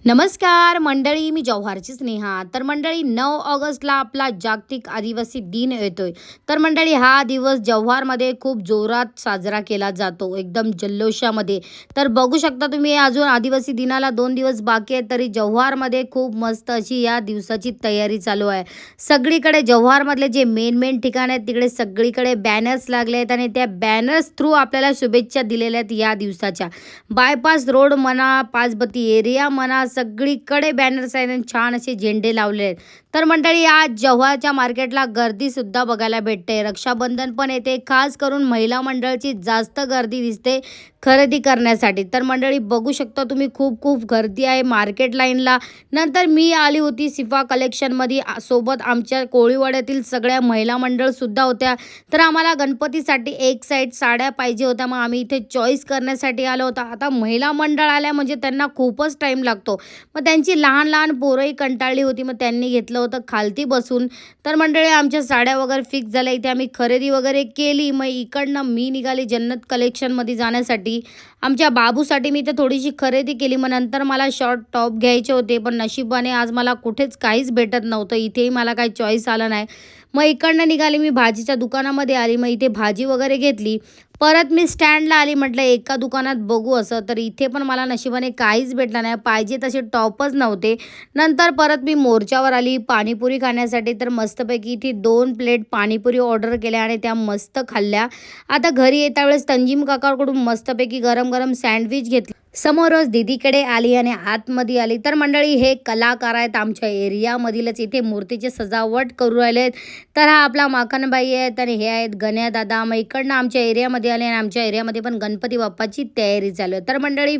नमस्कार मंडळी, मी जव्हारची स्नेहा. तर मंडळी 9 ऑगस्टला आपला जागतिक आदिवासी दिन येतोय. तर मंडळी हा दिवस जव्हारमध्ये खूप जोरात साजरा केला जातो, एकदम जल्लोषामध्ये. तर बघू शकता तुम्ही अजून आदिवासी दिनाला 2 दिवस बाकी आहेत, तरी जव्हारमध्ये खूप मस्त अशी या दिवसाची तयारी चालू आहे. सगळीकडे जव्हारमधले जे मेन ठिकाण आहेत तिकडे सगळीकडे बॅनर्स लागले आहेत आणि त्या बॅनर्स थ्रू आपल्याला शुभेच्छा दिलेल्या आहेत या दिवसाच्या. बायपास रोड म्हणा, पाचबती एरिया म्हणा, सगळीकडे बॅनर्स आहेत आणि छान असे झेंडे लावले आहेत. तर मंडळी आज जव्हारच्या मार्केटला गर्दीसुद्धा बघायला भेटते. रक्षाबंधन पण येते, खास करून महिला मंडळाची जास्त गर्दी दिसते खरेदी करण्यासाठी. तर मंडळी बघू शकता तुम्ही, खूप खूप गर्दी आहे मार्केट लाईनला. नंतर मी आली होती सिफा कलेक्शनमध्ये, सोबत आमच्या कोळीवाड्यातील सगळ्या महिला मंडळसुद्धा होत्या. तर आम्हाला गणपतीसाठी एक साईड साड्या पाहिजे होत्या, मग आम्ही इथे चॉईस करण्यासाठी आलो होतो. आता महिला मंडळ आल्या म्हणजे त्यांना खूपच टाईम लागतो, मग त्यांची लहान लहान पोरंही कंटाळली होती, मग त्यांनी घेतलं होतं खालती बसून. तर मंडळी आमच्या साड्या वगैरे फिक्स झाल्या, इथे आम्ही खरेदी वगैरे केली. मग इकडनं मी निघाली जन्नत कलेक्शनमध्ये जाण्यासाठी. आमच्या बाबूसाठी मी इथे थोडीशी खरेदी केली. मग नंतर मला शॉर्ट टॉप घ्यायचे होते, पण नशिबाने आज मला कुठेच काहीच भेटत नव्हतं, इथेही मला काही चॉईस आलं नाही. मग इकडनं निघाली, मी भाजीच्या दुकानामध्ये आली, मग इथे भाजी वगैरे घेतली. परत मी स्टँडला आली, म्हटलं एका दुकानात बघू असं, तर इथे पण मला नशिबाने काहीच भेटलं नाही, पाहिजे तसे टॉपच नव्हते. नंतर परत मी मोर्चावर आली पाणीपुरी खाण्यासाठी. तर मस्तपैकी इथे 2 प्लेट पाणीपुरी ऑर्डर केल्या आणि त्या मस्त खाल्ल्या. आता घरी येता वेळेस तंजीम काकाकडून मस्तपैकी गरम गरम सँडविच घेतली. समोरच दीदीकडे आली आणि आतमध्ये आली. तर मंडळी हे कलाकार आहेत आमच्या एरियामधीलच, इथे मूर्तीची सजावट करू राहिले आहेत. तर हा आपला माखनबाई आहेत आणि हे आहेत गण्या दादा. मग इकडनं आमच्या एरियामध्ये आले आणि आमच्या एरियामध्ये पण गणपती बाप्पाची तयारी चालू आहे. तर मंडळी